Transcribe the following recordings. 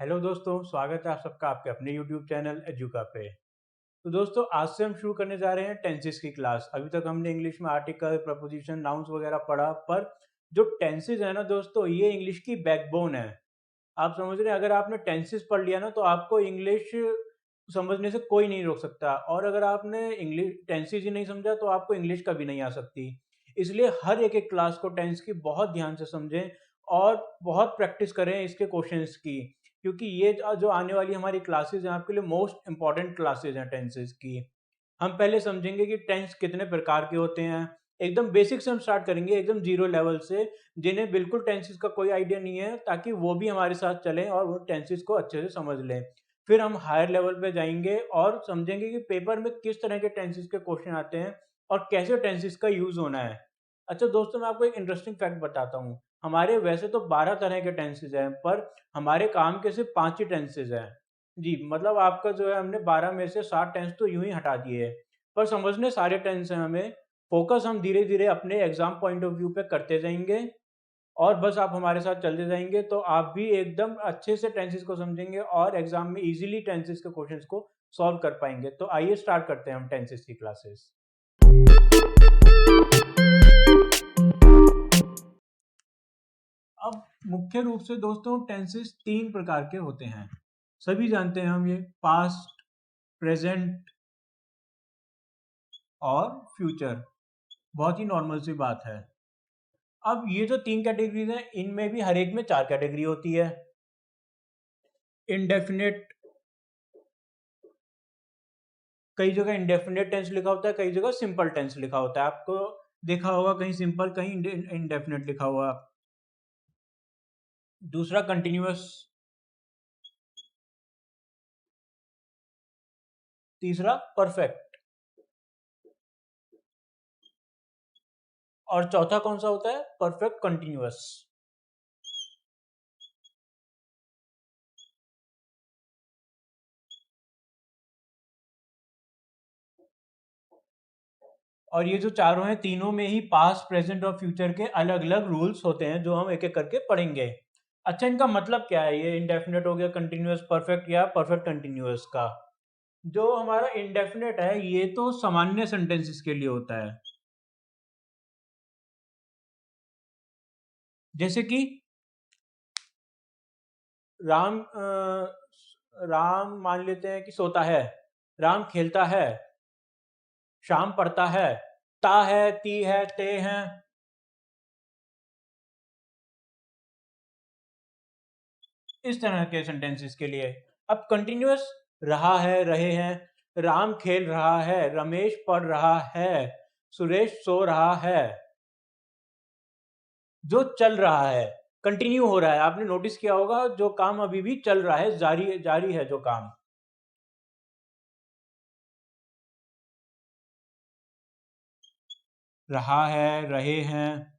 Hello दोस्तों, स्वागत है आप सबका आपके अपने यूट्यूब चैनल एजुका पे। तो दोस्तों, आज से हम शुरू करने जा रहे हैं टेंसेस की क्लास। अभी तक हमने इंग्लिश में आर्टिकल, प्रपोजिशन, नाउन्स वगैरह पढ़ा, पर जो टेंसेस है ना दोस्तों, ये इंग्लिश की बैकबोन है। आप समझ रहे हैं, अगर आपने टेंसेस पढ़ लिया ना तो आपको इंग्लिश समझने से कोई नहीं रोक सकता, और अगर आपने इंग्लिश टेंसेस ही नहीं समझा तो आपको इंग्लिश कभी नहीं आ सकती। इसलिए हर एक एक क्लास को टेंस की बहुत ध्यान से समझें और बहुत प्रैक्टिस करें इसके क्वेश्चंस की, क्योंकि ये जो आने वाली हमारी क्लासेस हैं आपके लिए मोस्ट इंपॉर्टेंट क्लासेस हैं टेंसेस की। हम पहले समझेंगे कि टेंस कितने प्रकार के होते हैं। एकदम बेसिक से हम स्टार्ट करेंगे, एकदम जीरो लेवल से, जिन्हें बिल्कुल टेंसेस का कोई आइडिया नहीं है, ताकि वो भी हमारे साथ चलें और वो टेंसेस को अच्छे से समझ लें। फिर हम हायर लेवल पे जाएंगे और समझेंगे कि पेपर में किस तरह के टेंसेस के क्वेश्चन आते हैं और कैसे टेंसेस का यूज होना है। अच्छा दोस्तों, मैं आपको एक इंटरेस्टिंग फैक्ट बताता हूँ। हमारे वैसे तो 12 तरह के टेंसेस हैं, पर हमारे काम के सिर्फ 5 ही टेंसेस हैं। जी, मतलब आपका जो है, हमने 12 में से 7 टेंस तो यूं ही हटा दिए हैं, पर समझने सारे टेंस हैं हमें। फोकस हम धीरे धीरे अपने एग्जाम पॉइंट ऑफ व्यू पे करते जाएंगे, और बस आप हमारे साथ चलते जाएंगे तो आप भी एकदम अच्छे से टेंसेस को समझेंगे और एग्जाम में इजीली टेंसेस के क्वेश्चंस को सॉल्व कर पाएंगे। तो आइए स्टार्ट करते हैं हम टेंसेस की क्लासेस। अब मुख्य रूप से दोस्तों टेंसेस 3 प्रकार के होते हैं। सभी जानते हैं हम ये, पास्ट, प्रेजेंट और फ्यूचर। बहुत ही नॉर्मल सी बात है। अब ये जो 3 कैटेगरीज हैं, इनमें भी हर एक में 4 कैटेगरी होती है। इंडेफिनिट, कई जगह इंडेफिनिट टेंस लिखा होता है, कई जगह सिंपल टेंस लिखा होता है। आपको देखा होगा कहीं सिंपल, कहीं इंडेफिनिट लिखा हुआ। दूसरा कंटिन्यूअस, तीसरा परफेक्ट, और चौथा कौन सा होता है? Perfect continuous. और ये जो चारों हैं, तीनों में ही पास्ट, प्रेजेंट और फ्यूचर के अलग अलग रूल्स होते हैं, जो हम एक एक करके पढ़ेंगे। अच्छा, इनका मतलब क्या है? ये इंडेफिनिट हो गया, कंटिन्यूअस, परफेक्ट या परफेक्ट कंटिन्यूअस का। जो हमारा इंडेफिनिट है, ये तो सामान्य सेंटेंसेस के लिए होता है। जैसे कि राम मान लेते हैं कि सोता है, राम खेलता है, शाम पढ़ता है, ता है, ती है, ते हैं। इस तरह के सेंटेंसेस के लिए। अब कंटिन्यूअस, रहा है, रहे हैं, राम खेल रहा है, रमेश पढ़ रहा है, सुरेश सो रहा है। जो चल रहा है, कंटिन्यू हो रहा है। आपने नोटिस किया होगा, जो काम अभी भी चल रहा है, जारी जारी है जो काम। रहा है, रहे हैं,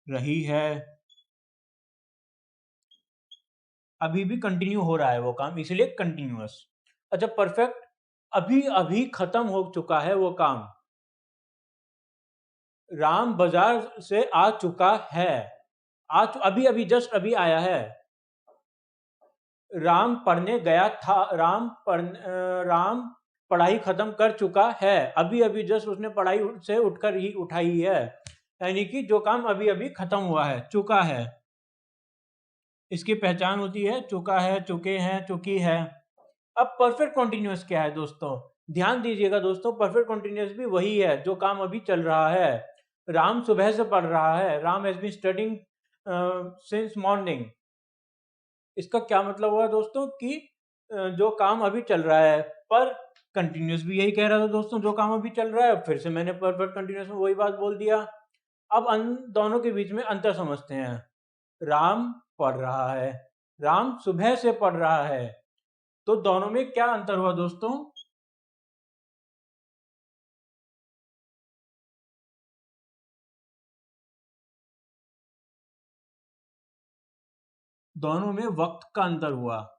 रही है, अभी भी कंटिन्यू हो रहा है वो काम, इसलिए कंटिन्यूअस। अच्छा, परफेक्ट, अभी अभी खत्म हो चुका है वो काम। राम बाजार से आ चुका है, अभी अभी जस्ट अभी आया है। राम पढ़ने गया था, राम पढ़ाई खत्म कर चुका है, अभी अभी जस्ट उसने पढ़ाई से उठकर ही उठाई है। यानी कि जो काम अभी अभी खत्म हुआ है, चुका है। इसकी पहचान होती है चुका है, चुके हैं, चुकी है। अब परफेक्ट कॉन्टिन्यूअस क्या है दोस्तों? ध्यान दीजिएगा दोस्तों, परफेक्ट कॉन्टिन्यूअस भी वही है जो काम अभी चल रहा है। राम सुबह से पढ़ रहा है, Ram has been studying since morning. इसका क्या मतलब हुआ दोस्तों कि जो काम अभी चल रहा है। पर कंटिन्यूअस भी यही कह रहा था दोस्तों, जो काम अभी चल रहा है। फिर से मैंने परफेक्ट कंटिन्यूअस में वही बात बोल दिया। अब दोनों के बीच में अंतर समझते हैं। राम पढ़ रहा है, राम सुबह से पढ़ रहा है, तो दोनों में क्या अंतर हुआ दोस्तों? दोनों में वक्त का अंतर हुआ।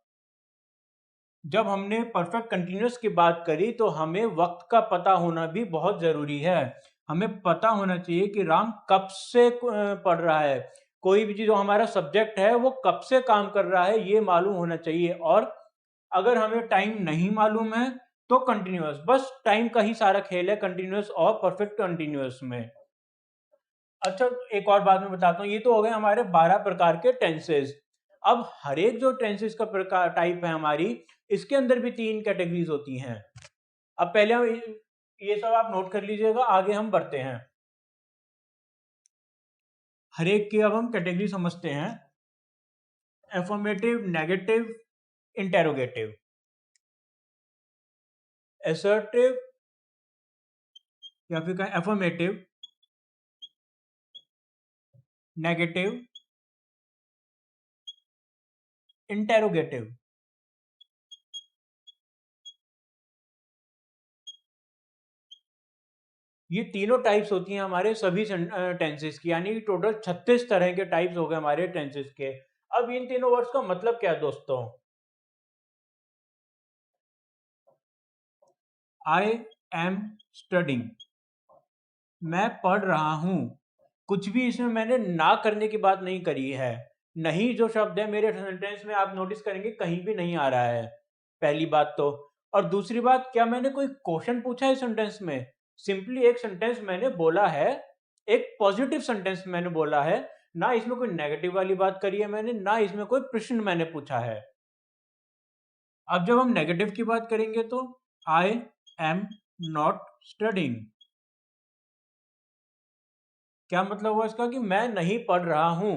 जब हमने परफेक्ट कंटिन्यूअस की बात करी तो हमें वक्त का पता होना भी बहुत जरूरी है। हमें पता होना चाहिए कि राम कब से पढ़ रहा है। कोई भी चीज़, जो हमारा सब्जेक्ट है वो कब से काम कर रहा है ये मालूम होना चाहिए। और अगर हमें टाइम नहीं मालूम है तो कंटिन्यूअस, बस टाइम का ही सारा खेल है कंटिन्यूअस और परफेक्ट कंटिन्यूअस में। अच्छा, एक और बात मैं बताता हूँ, ये तो हो गए हमारे 12 प्रकार के टेंसेस। अब हर एक जो टेंसेस का प्रकार टाइप है हमारी, इसके अंदर भी 3 कैटेगरीज होती हैं। अब पहले हम ये सब आप नोट कर लीजिएगा, आगे हम बढ़ते हैं। हर एक की अब हम कैटेगरी समझते हैं। एफर्मेटिव, नेगेटिव, इंटेरोगेटिव, असर्टिव या फिर कहें एफर्मेटिव, नेगेटिव, इंटेरोगेटिव। ये तीनों टाइप्स होती हैं हमारे सभी टेंसेस की, यानी टोटल 36 तरह के टाइप्स हो गए हमारे टेंसेस के। अब इन तीनों वर्ड्स का मतलब क्या है दोस्तों? आई एम स्टडिंग, मैं पढ़ रहा हूं। कुछ भी इसमें मैंने ना करने की बात नहीं करी है। नहीं जो शब्द है मेरे सेंटेंस में, आप नोटिस करेंगे कहीं भी नहीं आ रहा है, पहली बात तो। और दूसरी बात, क्या मैंने कोई क्वेश्चन पूछा है सेंटेंस में? सिंपली एक सेंटेंस मैंने बोला है, एक पॉजिटिव सेंटेंस मैंने बोला है, ना इसमें कोई नेगेटिव वाली बात करी है मैंने, ना इसमें कोई प्रश्न मैंने पूछा है। अब जब हम नेगेटिव की बात करेंगे तो आई एम नॉट स्टडिंग, क्या मतलब हुआ इसका? कि मैं नहीं पढ़ रहा हूं।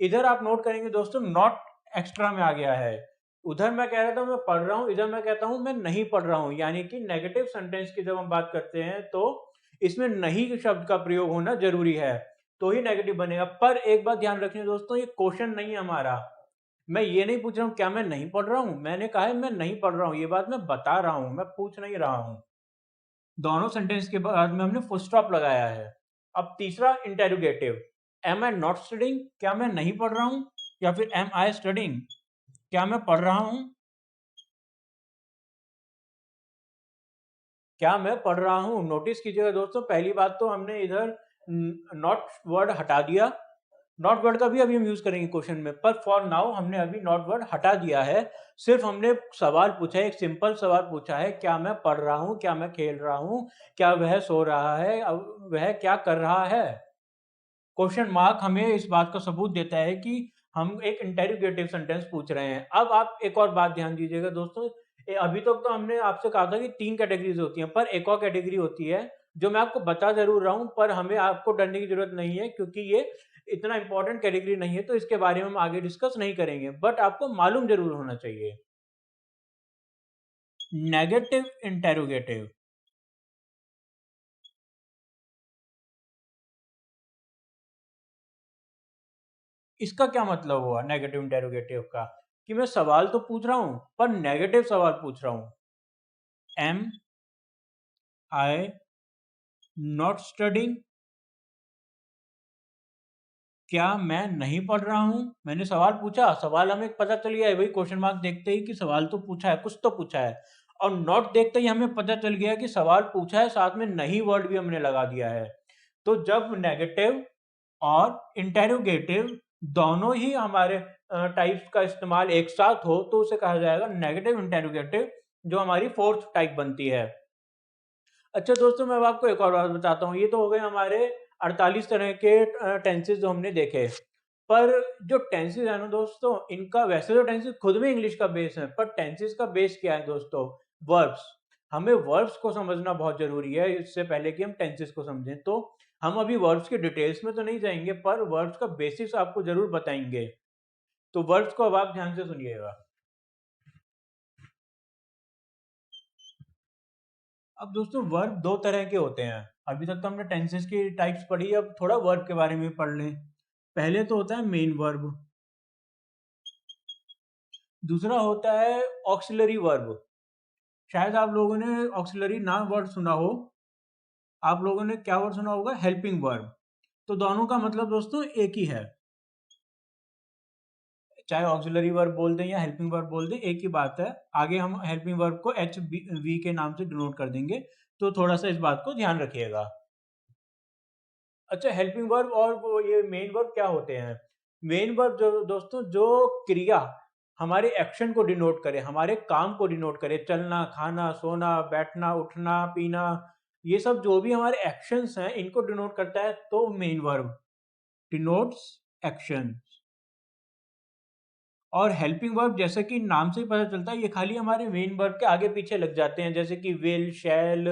इधर आप नोट करेंगे दोस्तों, नॉट एक्स्ट्रा में आ गया है। उधर मैं कह रहा था मैं पढ़ रहा हूं, इधर मैं कहता हूं मैं नहीं पढ़ रहा हूं। यानी कि नेगेटिव सेंटेंस की जब हम बात करते हैं तो इसमें नहीं शब्द का प्रयोग होना जरूरी है, तो ही नेगेटिव बनेगा। पर एक बात ध्यान रखिए दोस्तों, ये क्वेश्चन नहीं है हमारा। मैं ये नहीं पूछ रहा हूँ क्या मैं नहीं पढ़ रहा हूँ, मैंने कहा है मैं नहीं पढ़ रहा हूँ, ये बात मैं बता रहा हूँ, मैं पूछ नहीं रहा हूँ। दोनों सेंटेंस के बाद में हमने फुल स्टॉप लगाया है। अब तीसरा interrogative, am I not studying, क्या मैं नहीं पढ़ रहा हूं? या फिर एम आई स्टडिंग, क्या मैं पढ़ रहा हूं? क्या मैं पढ़ रहा हूं? नोटिस कीजिएगा दोस्तों, पहली बात तो हमने इधर नॉट वर्ड हटा दिया। नॉट वर्ड का भी अभी हम यूज करेंगे क्वेश्चन में, पर फॉर नाउ हमने अभी नॉट वर्ड हटा दिया है। सिर्फ हमने सवाल पूछा है, एक सिंपल सवाल पूछा है, क्या मैं पढ़ रहा हूं, क्या मैं खेल रहा हूं, क्या वह सो रहा है, वह क्या कर रहा है। क्वेश्चन मार्क हमें इस बात का सबूत देता है कि हम एक इंटेरोगेटिव सेंटेंस पूछ रहे हैं। अब आप एक और बात ध्यान दीजिएगा दोस्तों, अभी तक तो हमने आपसे कहा था कि 3 कैटेगरीज होती हैं, पर एक और कैटेगरी होती है जो मैं आपको बता जरूर रहा हूं, पर हमें आपको डरने की जरूरत नहीं है, क्योंकि ये इतना इंपॉर्टेंट कैटेगरी नहीं है, तो इसके बारे में हम आगे डिस्कस नहीं करेंगे, बट आपको मालूम जरूर होना चाहिए। नेगेटिव इंटेरोगेटिव, इसका क्या मतलब हुआ नेगेटिव इंटेरोगेटिव का? कि मैं सवाल तो पूछ रहा हूं पर नेगेटिव सवाल पूछ रहा हूं। एम आई नॉट स्टडिंग, क्या मैं नहीं पढ़ रहा हूं? मैंने सवाल पूछा, सवाल हमें पता चल गया है, वही क्वेश्चन मार्क देखते ही कि सवाल तो पूछा है, कुछ तो पूछा है। और नॉट देखते ही हमें पता चल गया कि सवाल पूछा है, साथ में नहीं वर्ड भी हमने लगा दिया है। तो जब नेगेटिव और इंटेरोगेटिव दोनों ही हमारे टाइप्स का इस्तेमाल एक साथ हो तो उसे कहा जाएगा नेगेटिव इंटेरोगेटिव, जो हमारी फोर्थ टाइप बनती है। अच्छा दोस्तों, मैं अब आपको एक और बात बताता हूँ। ये तो हो गए हमारे 48 तरह के टेंसेस जो हमने देखे। पर जो टेंसेस है ना दोस्तों, इनका वैसे तो टेंसेस खुद में इंग्लिश का बेस है, पर टेंसेस का बेस क्या है दोस्तों? वर्ब्स। हमें वर्ब्स को समझना बहुत जरूरी है इससे पहले कि हम टेंसेस को समझें। तो हम अभी वर्ब्स के डिटेल्स में तो नहीं जाएंगे, पर वर्ब्स का बेसिक्स आपको जरूर बताएंगे। तो वर्ब्स को अब आप ध्यान से सुनिएगा। अब दोस्तों, वर्ब दो तरह के होते हैं। अभी तक तो हमने टेंसेस की टाइप्स पढ़ी, अब थोड़ा वर्ब के बारे में पढ़ लें। पहले तो होता है मेन वर्ब, दूसरा होता है ऑक्सिलरी वर्ब। शायद आप लोगों ने ऑक्सिलरी नाम वर्ड सुना हो। आप लोगों ने क्या वर्ड सुना होगा? Helping verb. तो दोनों का मतलब दोस्तों एक ही है, चाहे ऑक्सिलरी वर्ब बोल दें या हेल्पिंग वर्ब बोल दें, एक ही बात है। आगे हम हेल्पिंग वर्ब को एच वी के नाम से डिनोट कर देंगे, तो थोड़ा सा इस बात को ध्यान रखिएगा। अच्छा, हेल्पिंग वर्ब और वो ये मेन वर्ब क्या होते हैं? मेन वर्ब जो दोस्तों जो क्रिया हमारे एक्शन को डिनोट करे, हमारे काम को डिनोट करे, चलना, खाना, सोना, बैठना, उठना, पीना, ये सब जो भी हमारे एक्शंस हैं इनको डिनोट करता है, तो मेन वर्ब डिनोट्स एक्शन। और हेल्पिंग वर्ब जैसे कि नाम से ही पता चलता है, ये खाली हमारे मेन वर्ब के आगे पीछे लग जाते हैं, जैसे कि विल, शैल,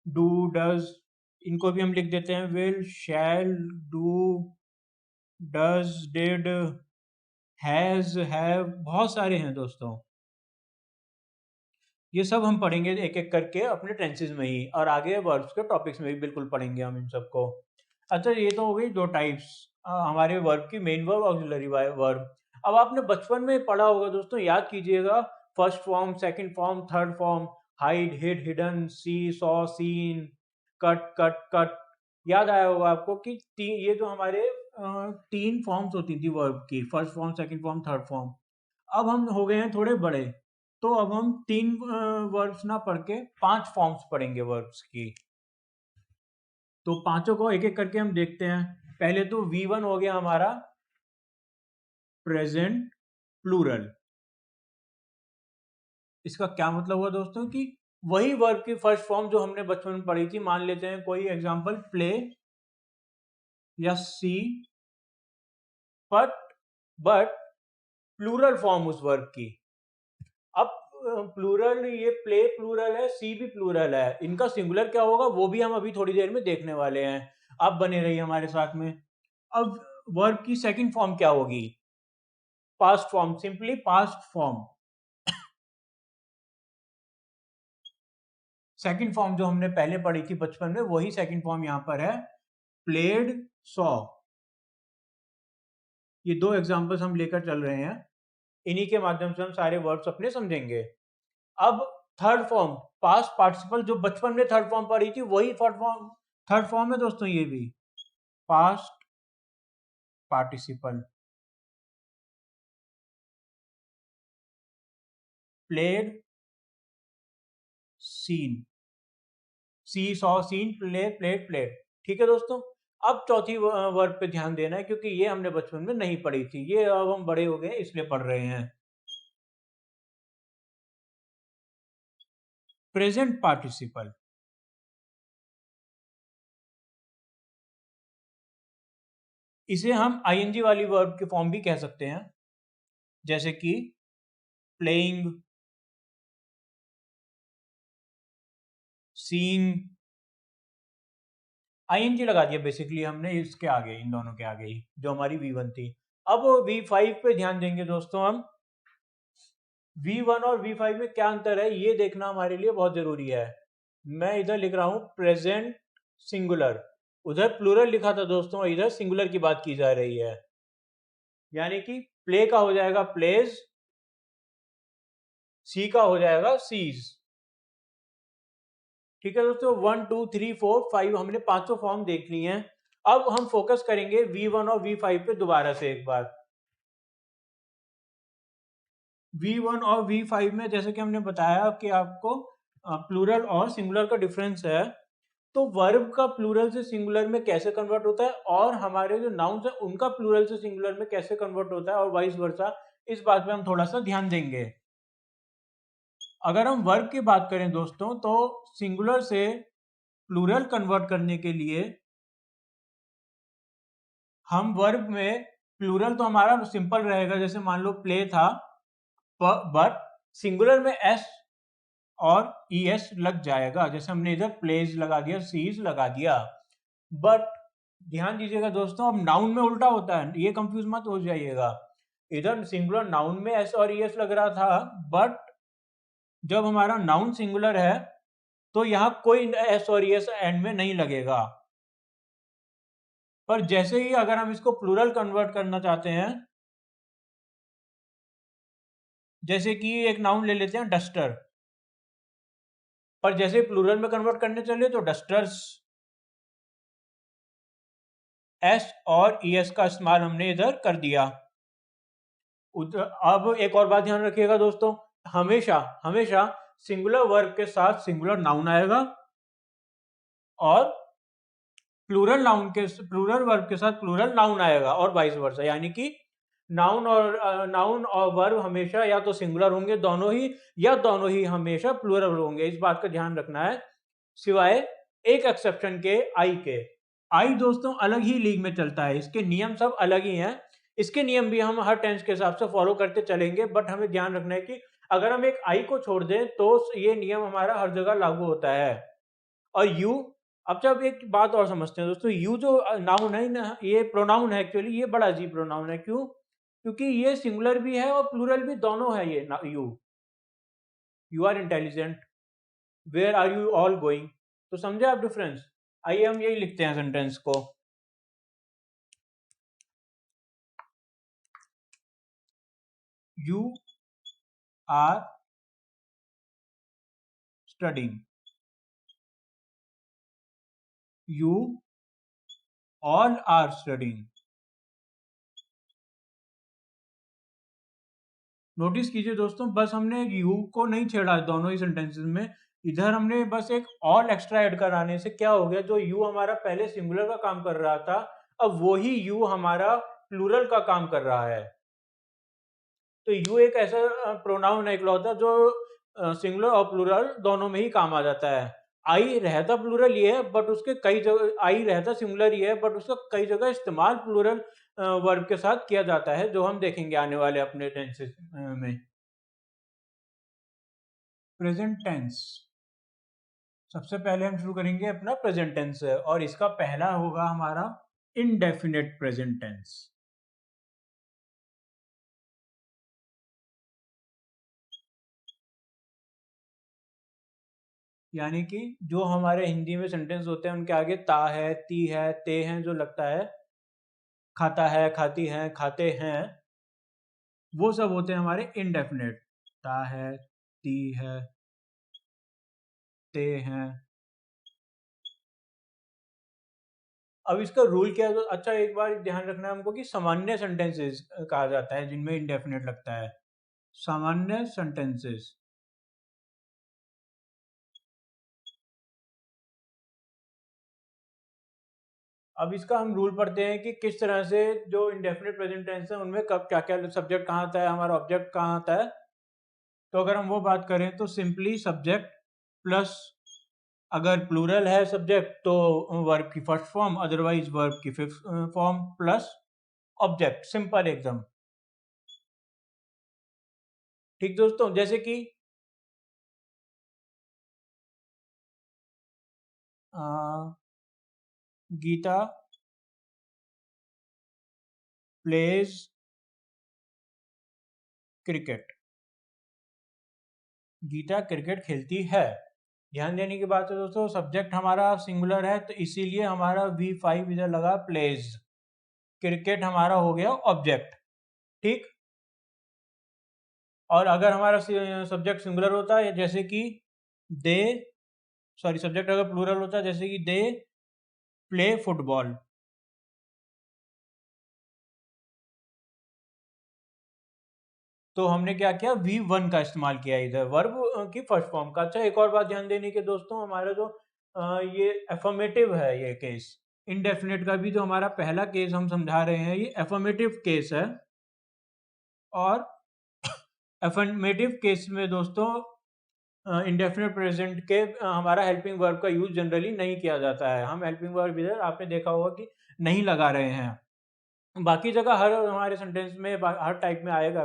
डू, डज, इनको भी हम लिख देते हैं will, shall, do, does, did, has, have, बहुत सारे हैं दोस्तों। ये सब हम पढ़ेंगे एक एक करके अपने टेंसेस में ही, और आगे वर्ब्स के टॉपिक्स में भी बिल्कुल पढ़ेंगे हम इन सबको। अच्छा, ये तो हो गई दो टाइप्स हमारे वर्ब की, मेन वर्ब, ऑक्सिलरी वर्ब। अब आपने बचपन में पढ़ा होगा दोस्तों, याद कीजिएगा, first form, second form, third form, hide, hid, hidden, see, saw, seen, cut, cut, cut. याद आया होगा आपको कि ये जो हमारे तीन फॉर्म्स होती थी वर्ब की, first form, second form, third form. अब हम हो गए हैं थोड़े बड़े, तो अब हम तीन वर्ब्स ना पढ़ के पांच फॉर्म्स पढ़ेंगे वर्ब्स की। तो पांचों को एक एक करके हम देखते हैं। पहले तो V1 हो गया हमारा प्रेजेंट प्लूरल। इसका क्या मतलब हुआ दोस्तों कि वही वर्ब की फर्स्ट फॉर्म जो हमने बचपन में पढ़ी थी, मान लेते हैं कोई एग्जांपल प्ले या सी, बट बट प्लूरल फॉर्म उस वर्ब की। अब प्लूरल, ये प्ले प्लूरल है, सी भी प्लूरल है, इनका सिंगुलर क्या होगा वो भी हम अभी थोड़ी देर में देखने वाले हैं। आप बने रहिए हमारे साथ में। अब वर्ब की सेकंड फॉर्म क्या होगी? Past form, simply past form. Second form जो हमने पहले पढ़ी थी बचपन में, वही सेकंड फॉर्म यहां पर है, प्लेड, सॉ। ये दो एग्जांपल्स हम लेकर चल रहे हैं, इन्हीं के माध्यम से हम सारे वर्ड्स अपने समझेंगे। अब थर्ड फॉर्म, पास्ट पार्टिसिपल, जो बचपन में थर्ड फॉर्म पढ़ी थी वही थर्ड फॉर्म है दोस्तों, ये भी past participle. Played, seen, see, saw, seen, play, played, played. ठीक है दोस्तों। अब चौथी वर्ब पे ध्यान देना है, क्योंकि ये हमने बचपन में नहीं पढ़ी थी, ये अब हम बड़े हो गए इसलिए पढ़ रहे हैं। Present participle. इसे हम आईएनजी वाली वर्ब के फॉर्म भी कह सकते हैं, जैसे कि प्लेइंग, सीइंग। आईएनजी लगा दिया बेसिकली हमने इसके आगे, इन दोनों के आगे ही, जो हमारी V1 थी। अब V5 पे ध्यान देंगे दोस्तों हम। V1 और V5 में क्या अंतर है ये देखना हमारे लिए बहुत जरूरी है। मैं इधर लिख रहा हूं प्रेजेंट सिंगुलर, उधर प्लूरल लिखा था दोस्तों, इधर सिंगुलर की बात की जा रही है। यानी कि प्ले का हो जाएगा प्लेज, सी का हो जाएगा सीज। ठीक है दोस्तों, 1 2 3 4 5 हमने पांचों फॉर्म देख ली हैं। अब हम फोकस करेंगे V1 और V5 पे दोबारा से एक बार। V1 और V5 में जैसे कि हमने बताया कि आपको प्लूरल और सिंगुलर का डिफरेंस है, तो वर्ब का प्लूरल से सिंगुलर में कैसे कन्वर्ट होता है, और हमारे जो नाउन्स है उनका प्लूरल से सिंगुलर में कैसे कन्वर्ट होता है, और वाइस वर्सा, इस बात पे हम थोड़ा सा ध्यान देंगे। अगर हम वर्ब की बात करें दोस्तों, तो सिंगुलर से प्लूरल कन्वर्ट करने के लिए हम वर्ब में प्लूरल तो हमारा सिंपल रहेगा, जैसे मान लो प्ले था, बट सिंगुलर में एस और ईएस लग जाएगा, जैसे हमने इधर प्लेज लगा दिया, सीज लगा दिया। बट ध्यान दीजिएगा दोस्तों, अब नाउन में उल्टा होता है, ये कंफ्यूज मत हो जाइएगा। इधर सिंगुलर नाउन में एस और ईएस लग रहा था, बट जब हमारा नाउन सिंगुलर है तो यहां कोई एस और ईएस एंड में नहीं लगेगा। पर जैसे ही अगर हम इसको प्लूरल कन्वर्ट करना चाहते हैं, जैसे कि एक नाउन ले लेते हैं डस्टर, पर जैसे प्लूरल में कन्वर्ट करने चले तो डस्टर्स, एस और ईएस का इस्तेमाल हमने इधर कर दिया। अब एक और बात ध्यान रखिएगा दोस्तों, हमेशा हमेशा सिंगुलर वर्ब के साथ सिंगुलर नाउन आएगा, और प्लूरल वर्ब के साथ प्लूरल नाउन आएगा और वाइस वर्सा, यानी कि नाउन और वर्ब हमेशा या तो सिंगुलर होंगे दोनों ही, या दोनों ही हमेशा प्लूरल होंगे। इस बात का ध्यान रखना है, सिवाय एक एक्सेप्शन के, आई के। आई दोस्तों अलग ही लीग में चलता है, इसके नियम सब अलग ही हैं। इसके नियम भी हम हर टेंस के हिसाब से फॉलो करते चलेंगे, बट हमें ध्यान रखना है कि अगर हम एक आई को छोड़ दें तो ये नियम हमारा हर जगह लागू होता है। और यू, अब जब एक बात और समझते हैं दोस्तों, यू जो नाउन है ना, ये प्रोनाउन है एक्चुअली, ये बड़ा अजीब प्रोनाउन है। क्यों? क्योंकि ये सिंगुलर भी है और प्लूरल भी, दोनों है ये you. You are intelligent, where are you all going. तो समझे आप डिफरेंस? आइए हम यही लिखते हैं सेंटेंस को। You are studying, you all are studying. Notice कीजिए दोस्तों, बस हमने यू को नहीं छेड़ा दोनों ही सेंटेंसेस में, इधर हमने बस एक ऑल एक्स्ट्रा ऐड कराने से क्या हो गया, जो यू हमारा पहले सिंगुलर का काम कर रहा था, अब वही यू हमारा प्लूरल का काम कर रहा है। तो यू एक ऐसा प्रोनाउन है इकलौता जो सिंगुलर और प्लूरल दोनों में ही काम आ जाता है। आई रहता प्लूरल ही है, बट उसके कई जगह, आई रहता सिंगुलर ही है, बट उसका कई जगह इस्तेमाल प्लूरल वर्ब के साथ किया जाता है, जो हम देखेंगे आने वाले अपने टेंसेस में। प्रेजेंट टेंस, सबसे पहले हम शुरू करेंगे अपना प्रेजेंट टेंस है, और इसका पहला होगा हमारा इनडेफिनेट प्रेजेंट टेंस। यानी कि जो हमारे हिंदी में सेंटेंस होते हैं उनके आगे ता है, ती है, ते हैं जो लगता है, खाता है, खाती हैं, खाते हैं, वो सब होते हैं हमारे इनडेफिनेट। ता है, ती है, ते हैं। अब इसका रूल क्या है? तो अच्छा, एक बार ध्यान रखना है हमको कि सामान्य सेंटेंसेस कहा जाता है जिनमें इनडेफिनेट लगता है। सामान्य सेंटेंसेस। अब इसका हम रूल पढ़ते हैं कि किस तरह से जो इंडेफिनिट प्रेजेंट टेंस है उनमें कब क्या क्या सब्जेक्ट कहाँ आता है, हमारा ऑब्जेक्ट कहाँ आता है। तो अगर हम वो बात करें तो सिंपली सब्जेक्ट प्लस, अगर प्लूरल है सब्जेक्ट तो वर्ब की फर्स्ट फॉर्म, अदरवाइज वर्ब की fifth form, plus object, simple एकदम। ठीक दोस्तों, जैसे कि Geeta plays cricket. Geeta cricket खेलती है। ध्यान देने की बात है दोस्तों, सब्जेक्ट हमारा सिंगुलर है तो इसीलिए हमारा V5 इधर लगा प्लेज। क्रिकेट हमारा हो गया ऑब्जेक्ट। ठीक। और अगर हमारा सब्जेक्ट सिंगुलर होता है, जैसे कि दे, सॉरी सब्जेक्ट अगर प्लूरल होता है, जैसे कि दे प्ले फुटबॉल, तो हमने क्या किया, V1 का इस्तेमाल किया इधर वर्ब की फर्स्ट फॉर्म का। अच्छा, एक और बात ध्यान देने की दोस्तों, हमारा जो ये एफर्मेटिव है ये केस, इनडेफिनेट का भी जो हमारा पहला केस हम समझा रहे हैं, ये एफर्मेटिव केस है। और एफर्मेटिव केस में दोस्तों इंडेफिनिट प्रेजेंट के हमारा हेल्पिंग वर्ब का यूज जनरली नहीं किया जाता है। हम हेल्पिंग वर्ब इधर आपने देखा होगा कि नहीं लगा रहे हैं। बाकी जगह हर हमारे सेंटेंस में हर टाइप में आएगा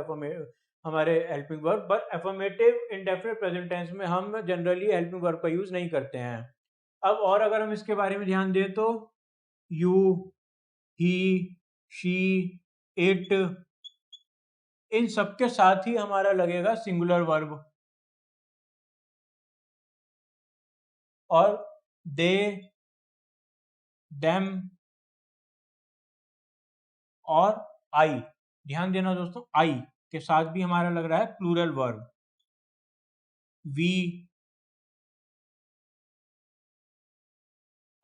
हमारे helping verb, but affirmative indefinite present tense में हम जनरली हेल्पिंग वर्ब का यूज नहीं करते हैं। अब और अगर हम इसके बारे में ध्यान दें तो यू, ही, शी, इट, इन सबके साथ ही हमारा लगेगा सिंगुलर वर्ब। और दे, देम और आई, ध्यान देना दोस्तों, आई के साथ भी हमारा लग रहा है प्लूरल वर्ब। वी।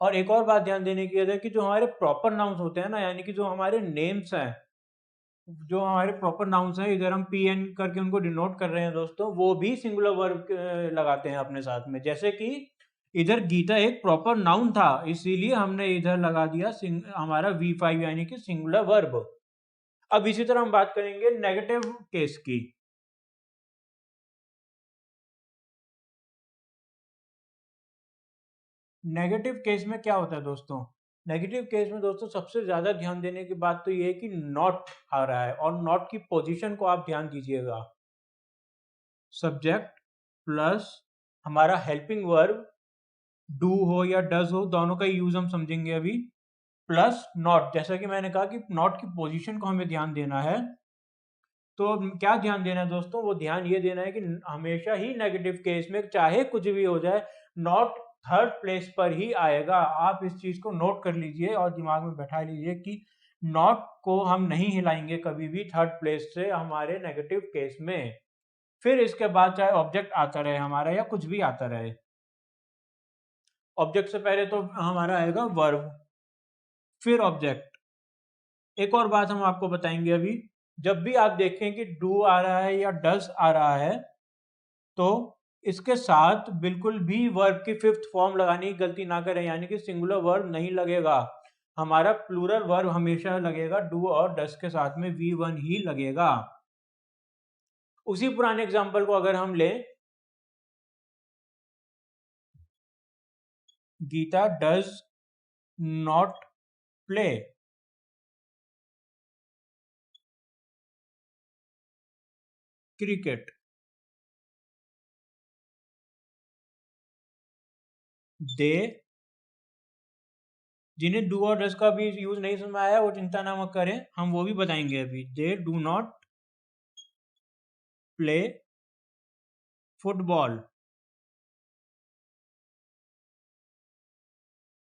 और एक और बात ध्यान देने की है कि जो हमारे प्रॉपर नाउन्स होते हैं ना, यानी कि जो हमारे नेम्स हैं, जो हमारे प्रॉपर नाउन्स हैं, इधर हम पी एन करके उनको डिनोट कर रहे हैं दोस्तों, वो भी सिंगुलर वर्ब लगाते हैं अपने साथ में। जैसे कि इधर गीता एक प्रॉपर नाउन था, इसीलिए हमने इधर लगा दिया हमारा V5 यानी कि सिंगुलर वर्ब। अब इसी तरह हम बात करेंगे नेगेटिव केस की। नेगेटिव केस में क्या होता है दोस्तों? नेगेटिव केस में दोस्तों सबसे ज्यादा ध्यान देने की बात तो ये है कि नॉट आ रहा है, और नॉट की पोजीशन को आप ध्यान दीजिएगा। सब्जेक्ट प्लस हमारा हेल्पिंग वर्ब, डू हो या डज हो, दोनों का यूज हम समझेंगे अभी, प्लस नॉट। जैसा कि मैंने कहा कि नॉट की पोजीशन को हमें ध्यान देना है। तो क्या ध्यान देना है दोस्तों? वो ध्यान ये देना है कि हमेशा ही नेगेटिव केस में चाहे कुछ भी हो जाए, नॉट थर्ड प्लेस पर ही आएगा। आप इस चीज को नोट कर लीजिए और दिमाग में बैठा लीजिए कि नॉट को हम नहीं हिलाएंगे कभी भी थर्ड प्लेस से हमारे नेगेटिव केस में। फिर इसके बाद चाहे ऑब्जेक्ट आता रहे हमारा या कुछ भी आता रहे, ऑब्जेक्ट से पहले तो हमारा आएगा वर्ब, फिर ऑब्जेक्ट। एक और बात हम आपको बताएंगे अभी, जब भी आप देखें कि डू आ रहा है या डज आ रहा है, तो इसके साथ बिल्कुल भी वर्ब की फिफ्थ फॉर्म लगाने की गलती ना करें, यानी कि सिंगुलर वर्ब नहीं लगेगा। हमारा प्लूरल वर्ब हमेशा लगेगा, डू और डज के साथ में V1 ही लगेगा। उसी पुराने एग्जांपल को अगर हम लें, Geeta does not play cricket. They, जिन्हें डू और डज का भी यूज नहीं समझ में आया वो चिंता ना मत करें, हम वो भी बताएंगे अभी। They do not play football.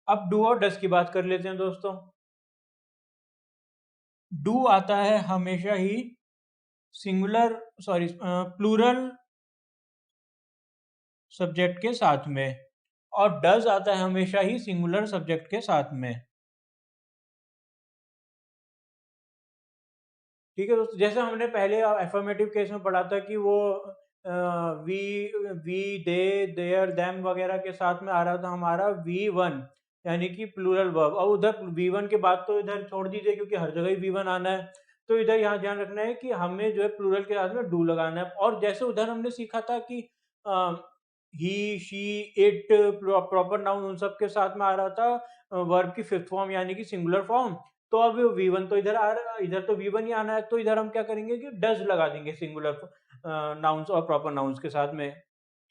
अब डू और डज की बात कर लेते हैं दोस्तों। डू आता है हमेशा ही सिंगुलर, सॉरी प्लूरल सब्जेक्ट के साथ में, और डज आता है हमेशा ही सिंगुलर सब्जेक्ट के साथ में। ठीक है दोस्तों, जैसे हमने पहले एफर्मेटिव केस में पढ़ा था कि वो we we they their them वगैरह के साथ में आ रहा था हमारा V1 यानी कि प्लूरल वर्ब। और उधर V1 के बाद तो इधर छोड़ दीजिए क्योंकि हर जगह ही V1 आना है। तो इधर यहाँ ध्यान रखना है कि हमें जो है प्लूरल के साथ में डू लगाना है। और जैसे उधर हमने सीखा था कि ही शी इट प्रॉपर नाउन उन सब के साथ में आ रहा था वर्ब की फिफ्थ फॉर्म यानी कि सिंगुलर फॉर्म। तो अब V1 तो इधर आ रहा है, इधर तो V1 ही आना है, तो इधर हम क्या करेंगे कि डज लगा देंगे सिंगुलर नाउन्स और प्रॉपर नाउन्स के साथ में।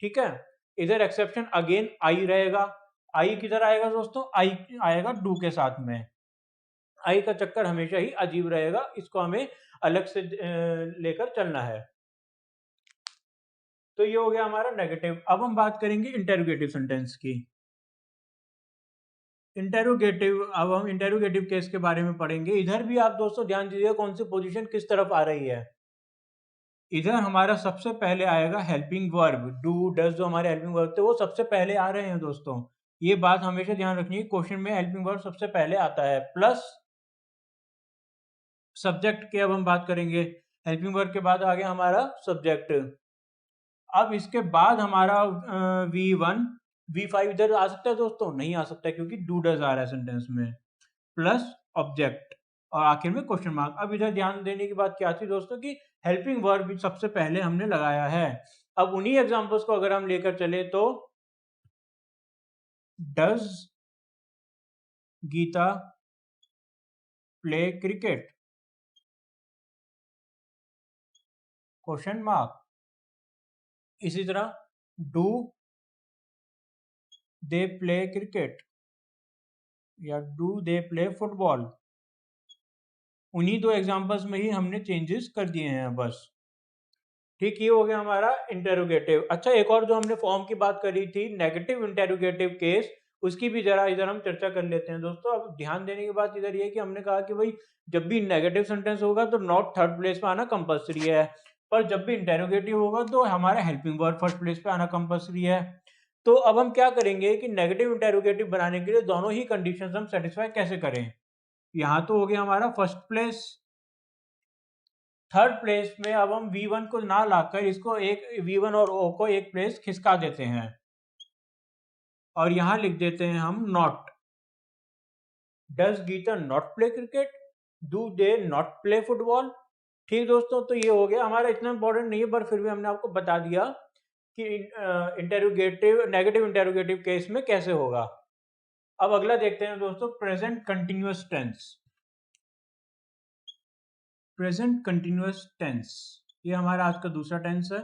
ठीक है, इधर एक्सेप्शन अगेन आई रहेगा। आई किधर आएगा दोस्तों? आई आएगा डू के साथ में। आई का चक्कर हमेशा ही अजीब रहेगा, इसको हमें अलग से लेकर चलना है। तो ये हो गया हमारा नेगेटिव। अब हम बात करेंगे इंटेरोगेटिव सेंटेंस की। इंटेरोगेटिव, अब हम इंटेरोगेटिव केस के बारे में पढ़ेंगे। इधर भी आप दोस्तों ध्यान दीजिए कौन सी पोजीशन किस तरफ आ रही है। इधर हमारा सबसे पहले आएगा हेल्पिंग वर्ब, डू डज जो हमारे हेल्पिंग वर्ब थे वो सबसे पहले आ रहे हैं दोस्तों। ये बात हमेशा ध्यान रखनी है, क्वेश्चन में हेल्पिंग वर्ब सबसे पहले आता है, प्लस सब्जेक्ट की अब हम बात करेंगे। हेल्पिंग वर्ब के बाद आ गया हमारा सब्जेक्ट। अब इसके बाद हमारा V1 V5 इधर आ सकता है दोस्तों? नहीं आ सकता है क्योंकि डू डज आ रहा है सेंटेंस में, प्लस ऑब्जेक्ट और आखिर में क्वेश्चन मार्क। अब इधर ध्यान देने की बात क्या थी दोस्तों कि हेल्पिंग वर्ब भी सबसे पहले हमने लगाया है। अब उन्हीं एग्जांपल्स को अगर हम लेकर चले तो does Geeta play cricket question mark. इसी तरह डू दे प्ले क्रिकेट या डू दे प्ले फुटबॉल। उन्हीं दो एग्जांपल्स में ही हमने चेंजेस कर दिए हैं बस। ठीक, ये हो गया हमारा इंटेरोगेटिव। अच्छा, एक और जो हमने फॉर्म की बात करी थी नेगेटिव इंटेरोगेटिव केस, उसकी भी जरा इधर हम चर्चा कर लेते हैं दोस्तों। अब ध्यान देने की बात इधर ये है कि हमने कहा कि भाई जब भी नेगेटिव सेंटेंस होगा तो नॉट थर्ड प्लेस पे आना कंपलसरी है, पर जब भी इंटेरोगेटिव होगा तो हमारा हेल्पिंग वर्ब फर्स्ट प्लेस पे आना कंपलसरी है। तो अब हम क्या करेंगे कि नेगेटिव इंटेरोगेटिव बनाने के लिए दोनों ही कंडीशंस हम सेटिस्फाई कैसे करें। यहाँ तो हो गया हमारा फर्स्ट प्लेस। थर्ड प्लेस में अब हम V1 को ना लाकर इसको एक V1 और O को एक प्लेस खिसका देते हैं। और यहाँ लिख देते हैं हम not. Does Geeta not play cricket, do they not play football. ठीक दोस्तों, तो ये हो गया, हमारा इतना इंपॉर्टेंट नहीं है पर फिर भी हमने आपको बता दिया कि इंटेरोगेटिव नेगेटिव इंटेरोगेटिव केस में कैसे होगा। अब अगला देखते हैं दोस्तों, present continuous tense. Present continuous tense ये हमारा आज का दूसरा टेंस है।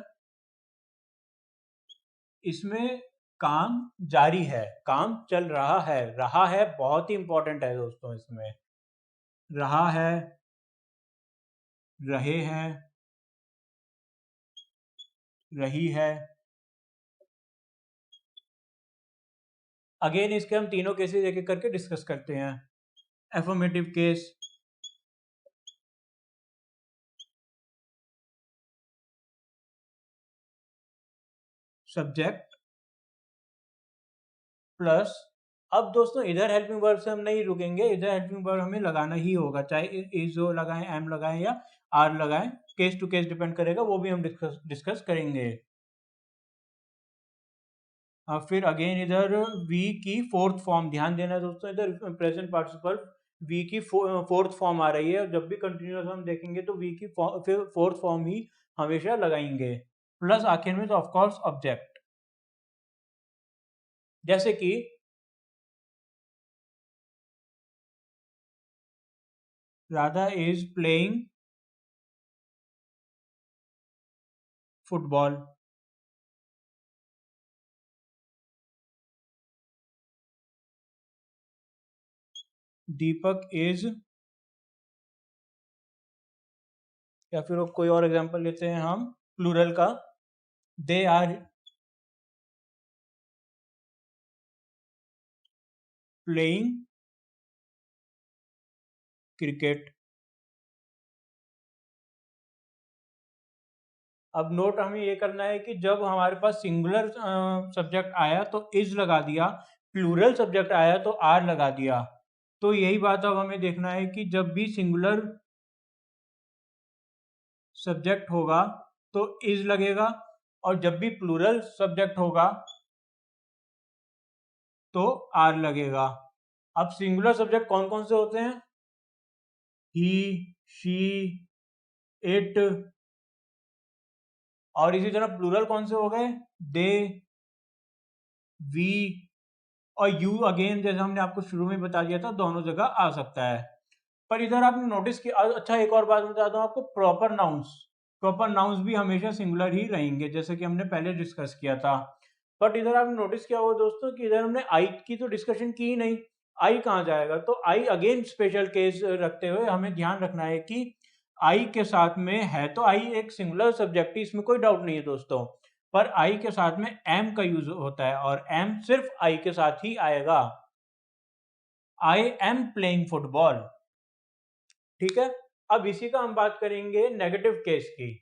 इसमें काम जारी है, काम चल रहा है बहुत ही इंपॉर्टेंट है दोस्तों। इसमें रहा है, रहे हैं, रही है। अगेन इसके हम तीनों केसेस एक एक करके डिस्कस करते हैं। एफर्मेटिव केस, सब्जेक्ट प्लस, अब दोस्तों इधर हेल्पिंग वर्ब से हम नहीं रुकेंगे, इधर हेल्पिंग वर्ब हमें लगाना ही होगा, चाहे इज हो लगाएं, एम लगाएं या आर लगाएं, केस टू केस डिपेंड करेगा, वो भी हम डिस्कस करेंगे। फिर अगेन इधर वी की फोर्थ फॉर्म, ध्यान देना दोस्तों, इधर प्रेजेंट पार्टिसिपल वी की फोर्थ फॉर्म आ रही है। जब भी कंटिन्यूअस हम देखेंगे तो वी की फिर फोर्थ फॉर्म ही हमेशा लगाएंगे। प्लस आखिर में तो ऑफ कोर्स ऑब्जेक्ट, जैसे कि Radha is playing football. Deepak is, या फिर कोई और एग्जांपल लेते हैं हम प्लूरल का, दे आर प्लेइंग क्रिकेट। अब नोट हमें ये करना है कि जब हमारे पास सिंगुलर सब्जेक्ट आया तो इज लगा दिया, प्लूरल सब्जेक्ट आया तो आर लगा दिया। तो यही बात अब हमें देखना है कि जब भी सिंगुलर सब्जेक्ट होगा तो इज लगेगा, और जब भी प्लूरल सब्जेक्ट होगा तो आर लगेगा। अब सिंगुलर सब्जेक्ट कौन कौन से होते हैं? ही, शी, इट। और इसी तरह प्लूरल कौन से हो गए? दे, वी और यू। अगेन जैसे हमने आपको शुरू में बता दिया था, दोनों जगह आ सकता है। पर इधर आपने नोटिस किया, अच्छा एक और बात बता दूं आपको, प्रॉपर नाउंस भी हमेशा सिंगुलर ही रहेंगे, जैसे कि हमने पहले डिस्कस किया था। बट इधर आपने नोटिस किया होगा दोस्तों कि इधर हमने आई की तो डिस्कशन की ही नहीं, आई कहाँ जाएगा? तो आई अगेन स्पेशल केस रखते हुए हमें ध्यान रखना है कि आई के साथ में है तो आई एक सिंगुलर सब्जेक्ट है, इसमें कोई डाउट नहीं है दोस्तों, पर आई के साथ में एम का यूज होता है और एम सिर्फ आई के साथ ही आएगा। I am playing football. ठीक है, अब इसी का हम बात करेंगे नेगेटिव केस की।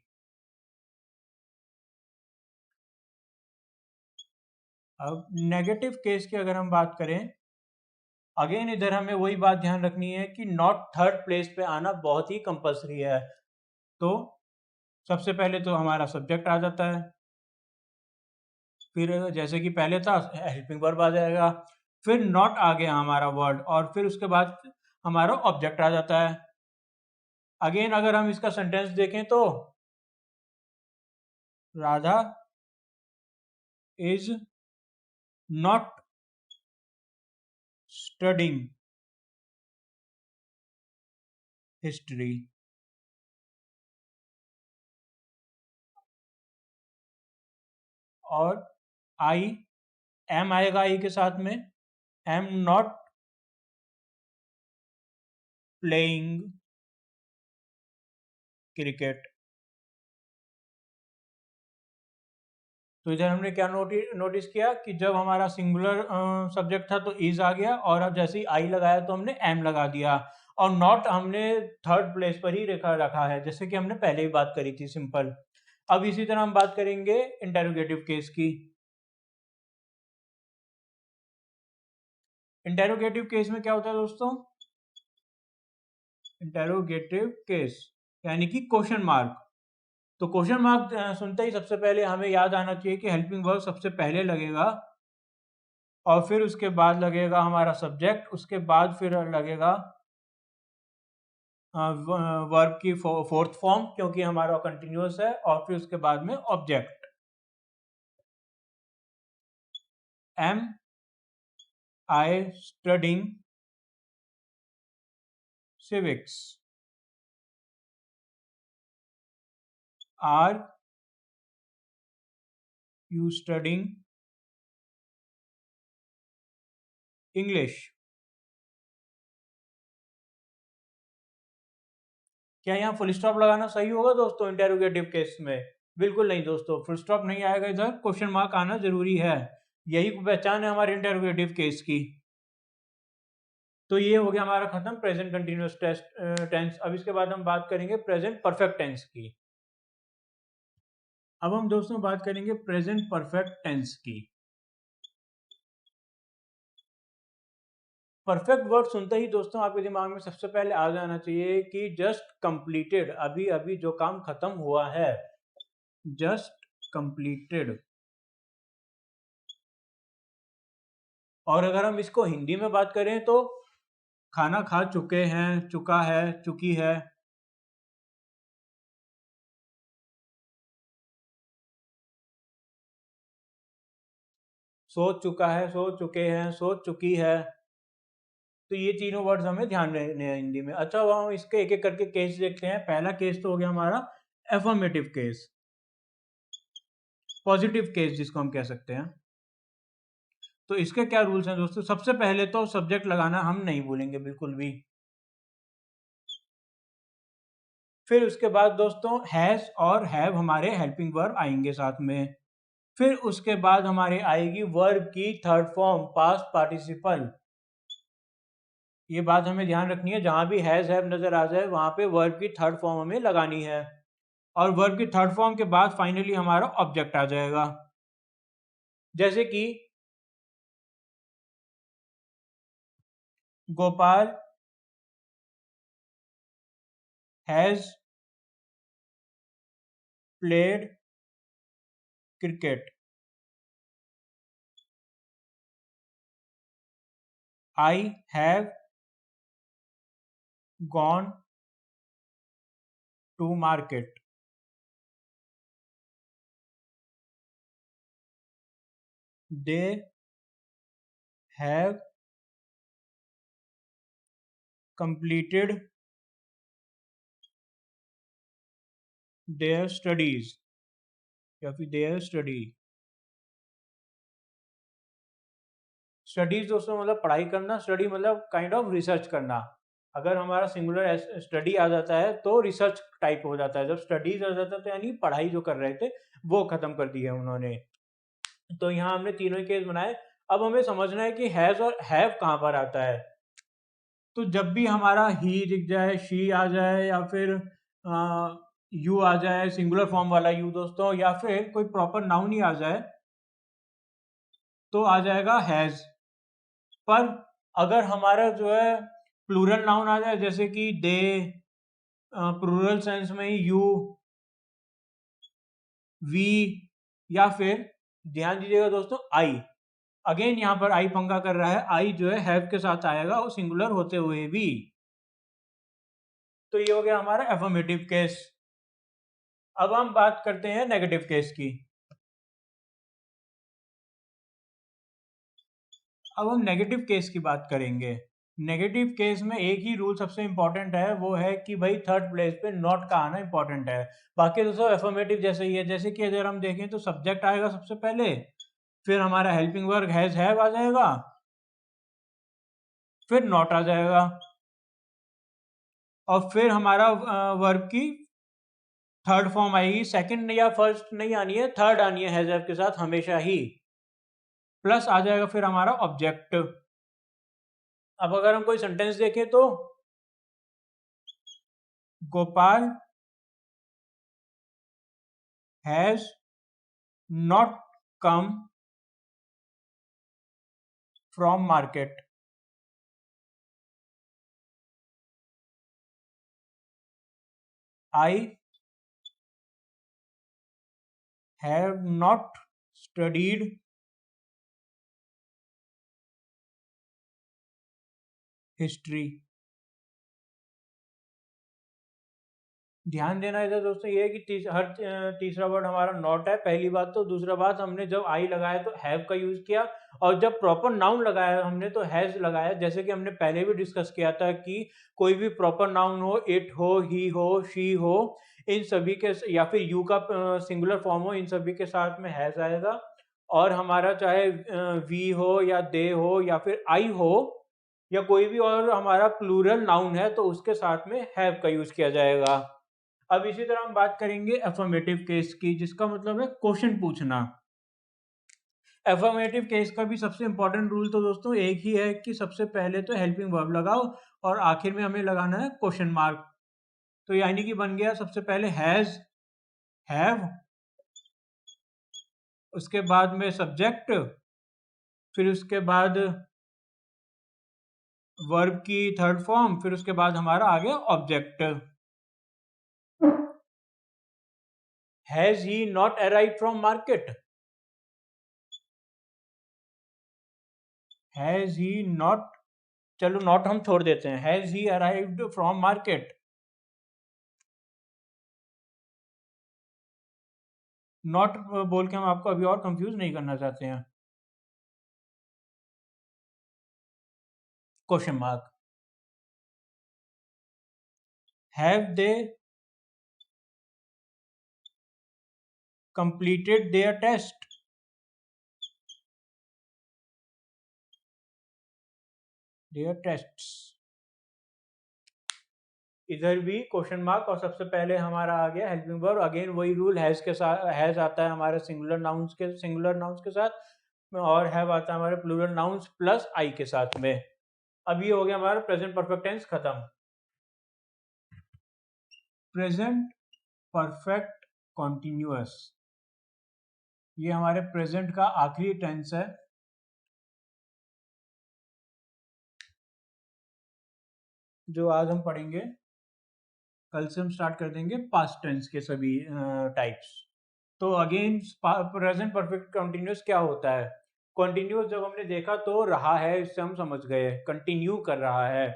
अब नेगेटिव केस की अगर हम बात करें, अगेन इधर हमें वही बात ध्यान रखनी है कि नॉट थर्ड प्लेस पे आना बहुत ही कंपलसरी है। तो सबसे पहले तो हमारा सब्जेक्ट आ जाता है, फिर जैसे कि पहले था हेल्पिंग वर्ब आ जाएगा, फिर नॉट आ गया हमारा वर्ड, और फिर उसके बाद हमारा ऑब्जेक्ट आ जाता है। अगेन अगर हम इसका सेंटेंस देखें तो Radha is not studying history. और आई एम आएगा आई के साथ में, एम नॉट प्लेइंग क्रिकेट। तो इधर हमने क्या नोटिस किया कि जब हमारा सिंगुलर सब्जेक्ट था तो इज आ गया, और अब जैसे ही आई लगाया तो हमने एम लगा दिया, और नॉट हमने थर्ड प्लेस पर ही रखा है, जैसे कि हमने पहले ही बात करी थी, सिंपल। अब इसी तरह हम बात करेंगे इंटेरोगेटिव केस की। इंटेरोगेटिव केस में क्या होता है दोस्तों? इंटेरोगेटिव केस यानी कि क्वेश्चन मार्क। तो क्वेश्चन मार्क सुनते ही सबसे पहले हमें याद आना चाहिए कि हेल्पिंग वर्ब सबसे पहले लगेगा, और फिर उसके बाद लगेगा हमारा सब्जेक्ट, उसके बाद फिर लगेगा वर्ब की फोर्थ फॉर्म क्योंकि हमारा कंटिन्यूअस है, और फिर उसके बाद में object. Am I studying civics? Are you studying English? क्या यहाँ फुल स्टॉप लगाना सही होगा दोस्तों इंटेरोगेटिव केस में? बिल्कुल नहीं दोस्तों, फुल स्टॉप नहीं आएगा, इधर क्वेश्चन मार्क आना जरूरी है। यही पहचान है हमारे इंटेरोगेटिव केस की। तो ये हो गया हमारा खत्म प्रेजेंट कंटिन्यूअस टेंस। अब इसके बाद हम बात करेंगे प्रेजेंट परफेक्ट टेंस की। अब हम दोस्तों बात करेंगे प्रेजेंट परफेक्ट टेंस की। परफेक्ट वर्ड सुनते ही दोस्तों आपके दिमाग में सबसे पहले आ जाना चाहिए कि जस्ट कंप्लीटेड, अभी अभी जो काम खत्म हुआ है, जस्ट कंप्लीटेड। और अगर हम इसको हिंदी में बात करें तो खाना खा चुके हैं, चुका है, चुकी है। सो चुका है, सो चुके हैं, सो चुकी है। तो ये तीनों वर्ड्स हमें ध्यान रखने हैं हिंदी में। अच्छा, अब हम इसके एक एक करके केस देखते हैं। पहला केस तो हो गया हमारा एफर्मेटिव केस, पॉजिटिव केस जिसको हम कह सकते हैं। तो इसके क्या रूल्स हैं दोस्तों? सबसे पहले तो सब्जेक्ट लगाना हम नहीं भूलेंगे बिल्कुल भी। फिर उसके बाद दोस्तों हैज और हैव हमारे हेल्पिंग वर्ब आएंगे साथ में। फिर उसके बाद हमारे आएगी वर्ब की थर्ड फॉर्म पास्ट पार्टिसिपल। ये बात हमें ध्यान रखनी है, जहां भी हैज हैव नजर आ जाए वहां पे वर्ब की थर्ड फॉर्म हमें लगानी है। और वर्ब की थर्ड फॉर्म के बाद फाइनली हमारा ऑब्जेक्ट आ जाएगा। जैसे कि Gopal has played cricket. I have gone to market. They have completed their studies या फिर their study। स्टडीज दोस्तों मतलब पढ़ाई करना, स्टडी मतलब काइंड ऑफ रिसर्च करना। अगर हमारा सिंगुलर स्टडी आ जाता है तो रिसर्च टाइप हो जाता है, जब स्टडीज आ जाता है तो यानी पढ़ाई जो कर रहे थे वो खत्म कर दी है उन्होंने। तो यहाँ हमने तीनों ही केस बनाए। अब हमें समझना है कि हैज और हैव कहाँ पर आता है। तो जब भी हमारा ही दिख जाए, शी आ जाए, या फिर यू आ जाए सिंगुलर फॉर्म वाला यू दोस्तों, या फिर कोई प्रॉपर नाउन ही आ जाए तो आ जाएगा हैज। पर अगर हमारा जो है प्लूरल नाउन आ जाए जैसे कि दे, प्लूरल सेंस में ही यू, वी, या फिर ध्यान दीजिएगा दोस्तों आई, अगेन यहाँ पर आई पंगा कर रहा है, आई जो है हैव के साथ आएगा और सिंगुलर होते हुए भी। तो ये हो गया हमारा एफर्मेटिव केस। अब हम बात करते हैं नेगेटिव केस की। अब हम नेगेटिव केस की बात करेंगे। नेगेटिव केस में एक ही रूल सबसे इंपॉर्टेंट है, वो है कि भाई थर्ड प्लेस पे नॉट का आना इंपॉर्टेंट है। बाकी तो सब एफर्मेटिव जैसे ही है। जैसे कि अगर हम देखें तो सब्जेक्ट आएगा सबसे पहले, फिर हमारा हेल्पिंग वर्ब हैज हैव आ जाएगा, फिर नॉट आ जाएगा, और फिर हमारा वर्ब की थर्ड फॉर्म आएगी। सेकंड या फर्स्ट नहीं आनी है, थर्ड आनी है हैज हैव के साथ हमेशा ही। प्लस आ जाएगा फिर हमारा ऑब्जेक्ट। अब अगर हम कोई सेंटेंस देखें तो Gopal has not come from market. I have not studied history. ध्यान देना इधर दोस्तों ये है कि तीसरा वर्ड हमारा नॉट है, पहली बात। तो दूसरा बात, हमने जब आई लगाया तो हैव का यूज किया, और जब प्रॉपर नाउन लगाया हमने तो हैज लगाया। जैसे कि हमने पहले भी डिस्कस किया था कि कोई भी प्रॉपर नाउन हो, इट हो, ही हो, शी हो, इन सभी के, या फिर यू का सिंगुलर फॉर्म हो, इन सभी के साथ में हैज आएगा। और हमारा चाहे वी हो या दे हो या फिर आई हो या कोई भी और हमारा प्लूरल नाउन है तो उसके साथ में हैव का यूज किया जाएगा। अब इसी तरह हम बात करेंगे अफर्मेटिव केस की, जिसका मतलब है क्वेश्चन पूछना। अफर्मेटिव केस का भी सबसे इंपॉर्टेंट रूल तो दोस्तों एक ही है कि सबसे पहले तो हेल्पिंग वर्ब लगाओ और आखिर में हमें लगाना है क्वेश्चन मार्क। तो यानी कि बन गया सबसे पहले हैज, हैव, उसके बाद में सब्जेक्ट, फिर उसके बाद वर्ब की थर्ड फॉर्म, फिर उसके बाद हमारा आ गया object. Has he not arrived from market? Has he not, चलो नॉट हम छोड़ देते हैं, has he arrived from market. Not बोल के हम आपको अभी और कंफ्यूज नहीं करना चाहते हैं। Question mark. Have they completed their test? Their tests, इधर भी क्वेश्चन मार्क और सबसे पहले हमारा आ गया हेल्पिंग वर्ब। अगेन वही रूल, हैज के साथ, हैज आता है हमारे सिंगुलर नाउन्स के साथ में, और हैव आता है हमारे प्लूरल नाउन्स प्लस आई के साथ में। अब ये हो गया हमारा प्रेजेंट परफेक्ट टेंस खत्म। प्रेजेंट परफेक्ट कॉन्टिन्यूअस, ये हमारे प्रेजेंट का आखिरी टेंस है जो आज हम पढ़ेंगे। कल से हम स्टार्ट कर देंगे पास्ट टेंस के सभी टाइप्स। तो अगेन प्रेजेंट परफेक्ट कंटिन्यूअस क्या होता है? कंटिन्यूअस जब हमने देखा तो रहा है, इससे हम समझ गए, कंटिन्यू कर रहा है।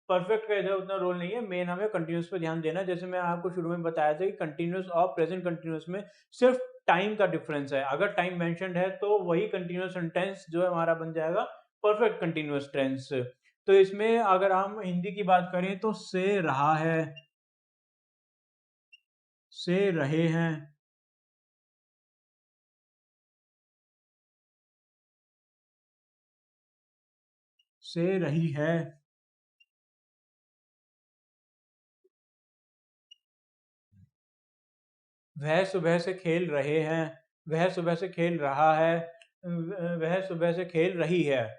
परफेक्ट का इधर उतना रोल नहीं है, मेन हमें कंटिन्यूअस पे ध्यान देना है। जैसे मैं आपको शुरू में बताया था कि कंटिन्यूअस और प्रेजेंट कंटिन्यूअस में सिर्फ टाइम का डिफरेंस है। अगर टाइम मेंशन्ड है तो वही कंटिन्यूअस टेंस जो है हमारा बन जाएगा परफेक्ट कंटिन्यूअस टेंस। तो इसमें अगर हम हिंदी की बात करें तो से रहा है, से रहे हैं, से रही है, वह सुबह से खेल रहे हैं, वह सुबह से खेल रहा है, वह सुबह से खेल रही है।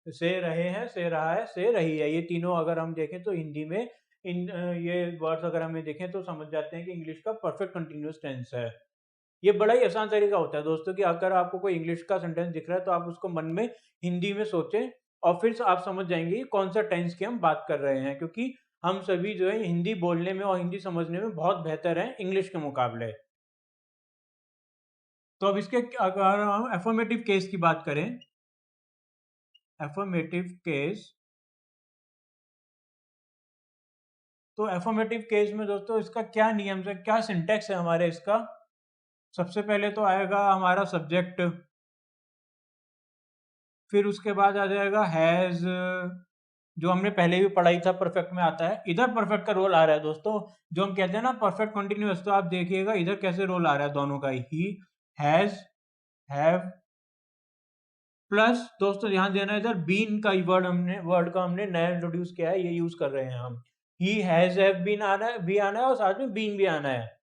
से रहे हैं, से रहा है, से रही है, ये तीनों अगर हम देखें तो हिंदी में ये वर्ड्स अगर हमें देखें तो समझ जाते हैं कि इंग्लिश का परफेक्ट कंटिन्यूअस टेंस है। ये बड़ा ही आसान तरीका होता है दोस्तों कि अगर आपको कोई इंग्लिश का सेंटेंस दिख रहा है तो आप उसको मन में हिंदी में सोचें और फिर आप समझ जाएंगे कि कौन सा टेंस की हम बात कर रहे हैं, क्योंकि हम सभी जो है हिंदी बोलने में और हिंदी समझने में बहुत बेहतर हैं इंग्लिश के मुकाबले। तो अब इसके अगर हम एफर्मेटिव केस की बात करें, एफर्मेटिव केस, तो एफर्मेटिव केस में दोस्तों इसका क्या नियम है, क्या सिंटेक्स है हमारे इसका? सबसे पहले तो आएगा हमारा सब्जेक्ट, फिर उसके बाद आ जाएगा हैज, जो हमने पहले भी पढ़ाई था परफेक्ट में आता है। इधर परफेक्ट का रोल आ रहा है दोस्तों, जो हम कहते हैं ना परफेक्ट कंटिन्यूअस, तो आप देखिएगा इधर कैसे रोल आ रहा है दोनों का ही, हैज, हैव, प्लस दोस्तों ध्यान देना इधर बीन का वर्ड का हमने नया इंट्रोड्यूस किया है, ये यूज कर रहे हैं हम। ही हैज हैव बीन आना है, भी आना है और साथ में बीन भी आना है।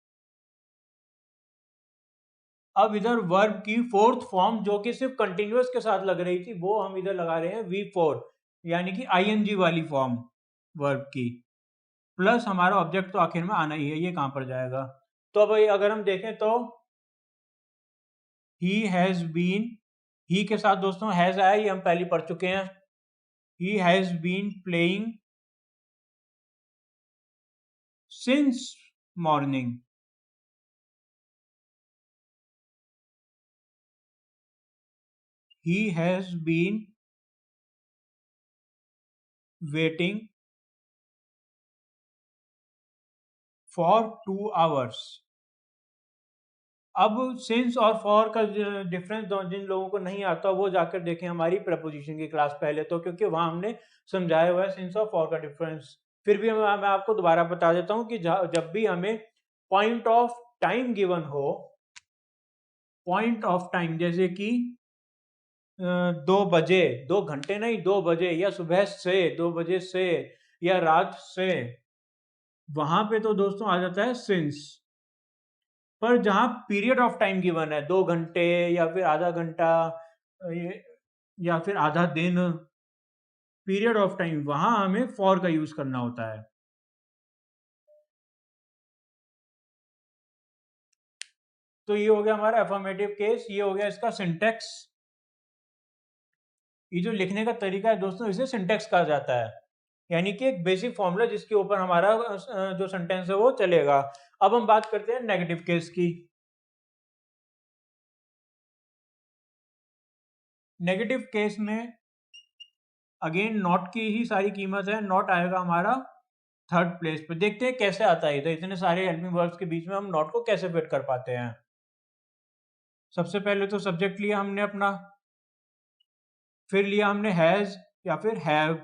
अब इधर वर्ब की फोर्थ फॉर्म जो कि सिर्फ कंटिन्यूअस के साथ लग रही थी वो हम इधर लगा रहे हैं वी फोर, यानी कि आईएनजी वाली फॉर्म वर्ब की, प्लस हमारा ऑब्जेक्ट तो आखिर में आना ही है, ये कहां पर जाएगा? तो अब अगर हम देखें तो ही हैज बीन, ही के साथ दोस्तों हैज आया, ये हम पहले पढ़ चुके हैं। He has been playing since morning, he has been waiting for 2 hours. अब सिंस और फॉर का डिफरेंस जिन लोगों को नहीं आता वो जाकर देखें हमारी प्रपोजिशन की क्लास पहले, तो क्योंकि वहां हमने समझाया हुआ है सिंस और फॉर का डिफरेंस। फिर भी मैं आपको दोबारा बता देता हूं कि जब भी हमें पॉइंट ऑफ टाइम गिवन हो, पॉइंट ऑफ टाइम जैसे कि 2 बजे, 2 घंटे नहीं, 2 बजे, या सुबह से 2 बजे से, या रात से, वहां पे तो दोस्तों आ जाता है सिंस। पर जहां पीरियड ऑफ टाइम गिवन है 2 घंटे या फिर आधा घंटा या फिर आधा दिन, पीरियड ऑफ टाइम, वहां हमें फॉर का यूज करना होता है। तो ये हो गया हमारा अफर्मेटिव केस, ये हो गया इसका सिंटेक्स। ये जो लिखने का तरीका है दोस्तों इसे सिंटेक्स कहा जाता है, यानी कि एक बेसिक फॉर्मूला जिसके ऊपर हमारा जो सेंटेंस है वो चलेगा। अब हम बात करते हैं नेगेटिव केस की। नेगेटिव केस में अगेन नॉट की ही सारी कीमत है, नॉट आएगा हमारा थर्ड प्लेस पे। देखते हैं कैसे आता है, तो इतने सारे हेल्पिंग वर्ब्स के बीच में हम नॉट को कैसे फिट कर पाते हैं। सबसे पहले तो सब्जेक्ट लिया हमने अपना, फिर लिया हमने हैज या फिर हैव,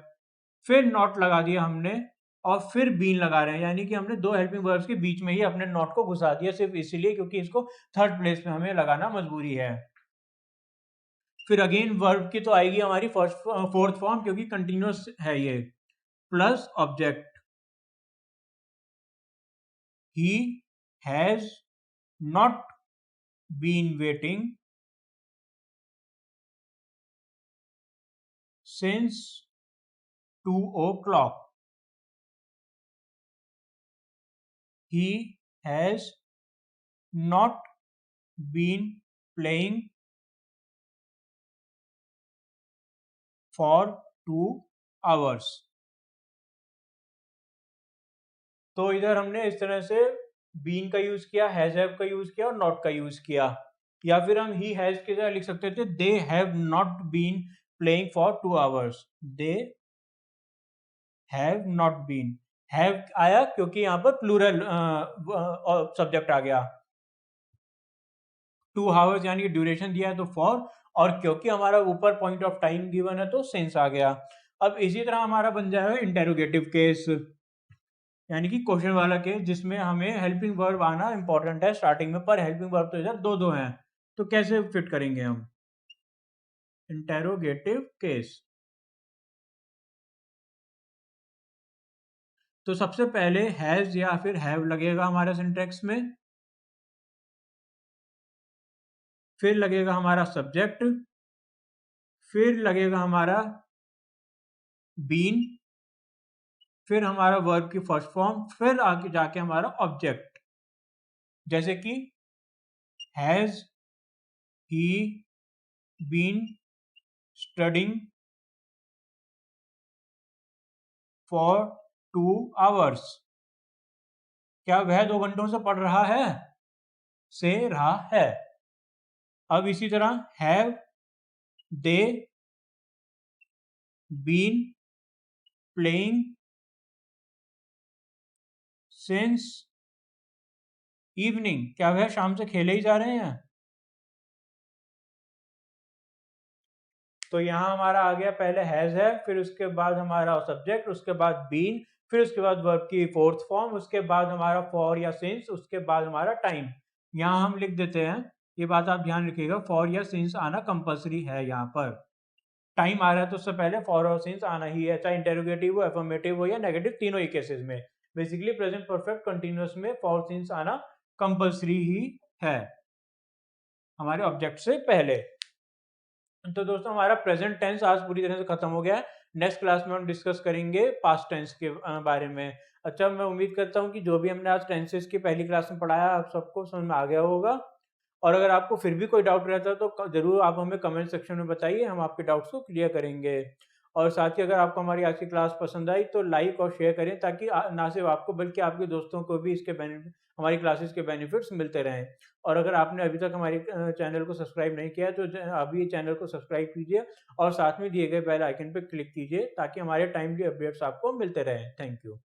फिर नॉट लगा दिया हमने, और फिर बीन लगा रहे हैं, यानी कि हमने दो हेल्पिंग वर्ब्स के बीच में ही अपने नॉट को घुसा दिया, सिर्फ इसीलिए क्योंकि इसको थर्ड प्लेस में हमें लगाना मजबूरी है। फिर अगेन वर्ब की तो आएगी हमारी फोर्थ फॉर्म, क्योंकि कंटिन्यूअस है ये, plus object. He has not been waiting since 2 o'clock. He has not been playing for 2 hours. तो इधर हमने इस तरह से बीन का यूज किया, हैज हैव का यूज किया और नॉट का यूज किया। या फिर हम ही हैज की तरह लिख सकते थे, they have not been playing for 2 hours. They have not been, have आया क्योंकि यहाँ पर प्लूरल सब्जेक्ट आ गया, 2 hours यानी कि ड्यूरेशन दिया है तो फॉर, और क्योंकि हमारा ऊपर पॉइंट ऑफ टाइम गिवन है तो सिंस आ गया। अब इसी तरह हमारा बन जाएगा इंटेरोगेटिव केस, यानी कि क्वेश्चन वाला केस, जिसमें हमें हेल्पिंग वर्ब आना इंपॉर्टेंट है स्टार्टिंग में, पर हेल्पिंग वर्ब तो इधर दो दो हैं, तो कैसे फिट करेंगे हम इंटेरोगेटिव केस। तो सबसे पहले हैज या फिर हैव लगेगा हमारे सिंटेक्स में, फिर लगेगा हमारा सब्जेक्ट, फिर लगेगा हमारा बीन, फिर हमारा वर्ब की फर्स्ट फॉर्म, फिर आगे जाके हमारा ऑब्जेक्ट, जैसे कि has he been studying for 2 hours. क्या वह 2 घंटों से पढ़ रहा है, से रहा है। अब इसी तरह have they been playing since evening, क्या वह शाम से खेले ही जा रहे हैं। तो यहाँ हमारा आ गया, पहले हैज है, फिर उसके बाद हमारा सब्जेक्ट, उसके बाद बीन, फिर उसके बाद वर्ब की फोर्थ फॉर्म, उसके बाद हमारा फॉर या सिंस, उसके बाद हमारा टाइम। यहाँ हम लिख देते हैं, ये बात आप ध्यान रखिएगा, फॉर या सिंस आना कंपलसरी है। यहाँ पर टाइम आ रहा है तो उससे पहले फॉर और सिंस आना ही है, चाहे इंटेरोगेटिव हो, अफर्मेटिव हो या नेगेटिव, तीनों ही केसेस में। बेसिकली प्रेजेंट परफेक्ट कंटिन्यूअस में फॉर सिंस आना कंपलसरी ही है हमारे ऑब्जेक्ट से पहले। तो दोस्तों हमारा प्रेजेंट टेंस आज पूरी तरह से खत्म हो गया है। नेक्स्ट क्लास में हम डिस्कस करेंगे पास्ट टेंस के बारे में। अच्छा, मैं उम्मीद करता हूँ कि जो भी हमने आज टेंसेस की पहली क्लास में पढ़ाया आप सबको समझ में आ गया होगा, और अगर आपको फिर भी कोई डाउट रहता है तो जरूर आप हमें कमेंट सेक्शन में बताइए, हम आपके डाउट्स को क्लियर करेंगे। और साथ ही अगर आपको हमारी आज की क्लास पसंद आई तो लाइक और शेयर करें, ताकि ना सिर्फ आपको बल्कि आपके दोस्तों को भी इसके बेनिफिट हमारी क्लासेस के बेनिफिट्स मिलते रहें। और अगर आपने अभी तक हमारी चैनल को सब्सक्राइब नहीं किया है तो अभी चैनल को सब्सक्राइब कीजिए और साथ में दिए गए बेल आइकन पर क्लिक कीजिए, ताकि हमारे टाइमली अपडेट्स आपको मिलते रहें। Thank you.